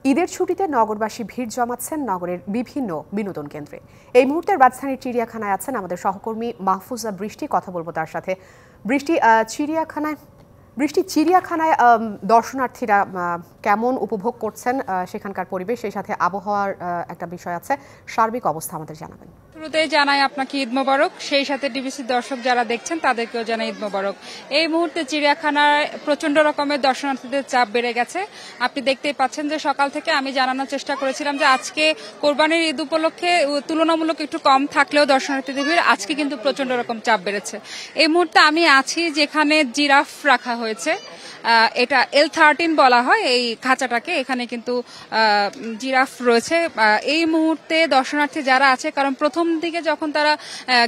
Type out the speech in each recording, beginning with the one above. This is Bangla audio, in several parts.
ঈদের ছুটিতে নগরবাসী ভিড় জমাচ্ছেন নগরের বিভিন্ন বিনোদন কেন্দ্রে। এই মুহূর্তে রাজধানীর চিড়িয়াখানায় আছেন আমাদের সহকর্মী মাহফুজা বৃষ্টি। কথা বলবো তার সাথে। বৃষ্টি, চিড়িয়াখানায় দর্শনার্থীরা কেমন উপভোগ করছেন সেখানকার পরিবেশ, সেই সাথে আবহাওয়ার একটা বিষয় আছে, সার্বিক অবস্থা আমাদের জানাবেন। শুরুতেই জানাই আপনাকে ঈদ মোবারক, সেই সাথে ডিবিসি দর্শক যারা দেখছেন তাদেরকেও জানাই ঈদ মোবারক। এই মুহূর্তে চিড়িয়াখানায় প্রচন্ড রকমের দর্শনার্থীদের চাপ বেড়ে গেছে। আপনি দেখতেই পাচ্ছেন যে সকাল থেকে আমি জানানোর চেষ্টা করেছিলাম যে আজকে কোরবানির ঈদ উপলক্ষে তুলনামূলক একটু কম থাকলেও দর্শনার্থীদের ভিড় আজকে কিন্তু প্রচন্ড রকম চাপ বেড়েছে। এই মুহূর্তে আমি আছি যেখানে জিরাফ রাখা হয়েছে, এটা L13 বলা হয় এই খাঁচাটাকে। এখানে কিন্তু জিরাফ রয়েছে। এই মুহূর্তে দর্শনার্থী যারা আছে, কারণ প্রথম দিকে যখন তারা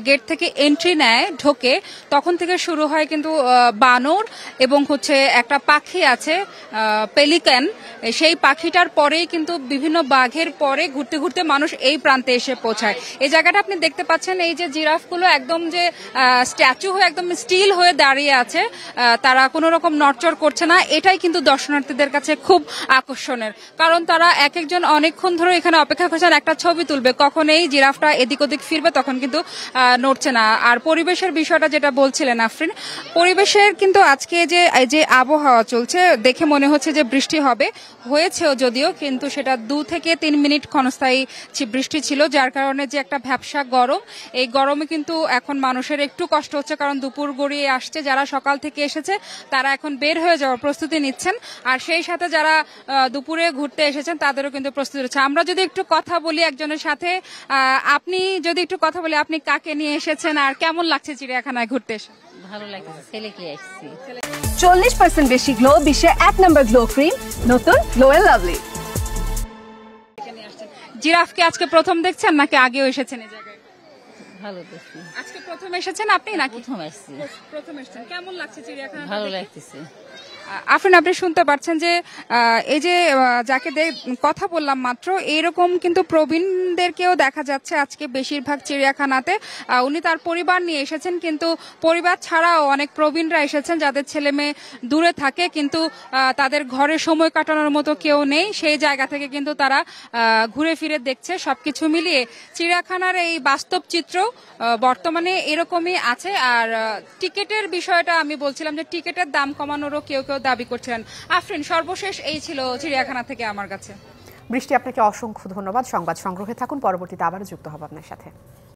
গেট থেকে এন্ট্রি নেয় ঢোকে তখন থেকে শুরু হয় কিন্তু বানর এবং একটা পাখি আছে পেলিক্যান, সেই পাখিটার পরেই কিন্তু বিভিন্ন বাঘের পরে ঘুরতে ঘুরতে মানুষ এই প্রান্তে এসে পৌঁছায়। এই জায়গাটা আপনি দেখতে পাচ্ছেন, এই যে জিরাফগুলো একদম যে স্ট্যাচু হয়ে একদম স্টিল হয়ে দাঁড়িয়ে আছে, তারা কোনো রকম নড়চড় করছে না। এটাই কিন্তু দর্শনার্থীদের কাছে খুব আকর্ষণের, কারণ তারা এক একজন অনেকক্ষণ ধরে এখানে অপেক্ষা করছেন একটা ছবি তুলবে, কখন এই জিরাফটা এদিক ওদিক ফিরবে তখন কিন্তু নড়ছে না। আর পরিবেশের বিষয়টা যেটা বলছিলেন আফরিন, পরিবেশের কিন্তু আজকে যে আবহাওয়া চলছে দেখে মনে হচ্ছে যে বৃষ্টি হবে, হয়েছেও যদিও, কিন্তু সেটা 2 থেকে 3 মিনিট ক্ষণস্থায়ী বৃষ্টি ছিল, যার কারণে যে একটা ভ্যাপসা গরম, এই গরমে কিন্তু এখন মানুষের একটু কষ্ট হচ্ছে, কারণ দুপুর গড়িয়ে আসছে। যারা সকাল থেকে এসেছে তারা এখন বের হয়ে যাওয়ার প্রস্তুতি নিচ্ছেন, আর সেই সাথে যারা দুপুরে ঘুরতে এসেছেন তাদেরও কিন্তু প্রস্তুতি হচ্ছে। আমরা যদি একটু কথা বলি একজনের সাথে, আপনি যদি একটু কথা বলি, আপনি কাকে নিয়ে এসেছেন আর কেমন লাগছে চিড়িয়াখানায় ঘুরতে এসে? ভালো লাগছে, ছেলেকে আসছি। 40% বেশি গ্লো, বিশ্বের 1 নম্বর গ্লো ক্রিম, নতুন গ্লো এন্ড লাভলি। জিরাফকে আজকে প্রথম দেখছেন নাকি আগেও এসেছেন এই জায়গায়? ভালো দেখছি। আজকে প্রথম এসেছেন আপনি নাকি? প্রথম আসছি। প্রথম এসেছেন, কেমন লাগছে চিড়িয়াখানা? ভালো লাগতেছে। আপনি শুনতে পাচ্ছেন যে এই যে যাকে কথা বললাম মাত্র, এইরকম কিন্তু প্রবীণদেরকেও দেখা যাচ্ছে আজকে বেশিরভাগ চিড়িয়াখানাতে। উনি তার পরিবার নিয়ে এসেছেন, কিন্তু পরিবার ছাড়াও অনেক প্রবীণরা এসেছেন যাদের ছেলে মেয়ে দূরে থাকে, কিন্তু তাদের ঘরে সময় কাটানোর মতো কেউ নেই। সেই জায়গা থেকে কিন্তু তারা ঘুরে ফিরে দেখছে। সবকিছু মিলিয়ে চিড়িয়াখানার এই বাস্তব চিত্র বর্তমানে এরকমই আছে। আর টিকেটের বিষয়টা আমি বলছিলাম যে টিকেটের দাম কমানোরও কেউ কেউ দাবি করছিলেন। আফরিন, সর্বশেষ এই ছিল চিড়িয়াখানা থেকে আমার কাছে। বৃষ্টি, আপনাকে অসংখ্য ধন্যবাদ। সংবাদ সংগ্রহে থাকুন, পরবর্তীতে আবারও যুক্ত হব আপনার সাথে।